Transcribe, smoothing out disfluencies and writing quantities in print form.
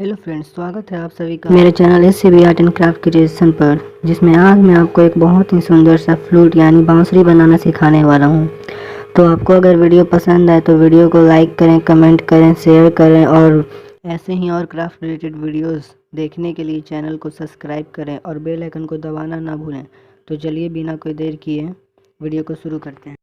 Hello friends, स्वागत है आप सभी का मेरे channel SCB art and craft creation पर, जिसमें आज मैं आपको एक बहुत ही सुंदर सा फ्लूट यानी बांसुरी बनाना सिखाने वाला हूं। तो आपको अगर वीडियो पसंद आए तो वीडियो को लाइक करें, कमेंट करें, शेयर करें और ऐसे ही और क्राफ्ट रिलेटेड वीडियोस देखने के लिए चैनल को सब्सक्राइब करें और बेल आइकन को दबाना ना भूलें। तो चलिए बिना कोई देर किए वीडियो को शुरू करते हैं।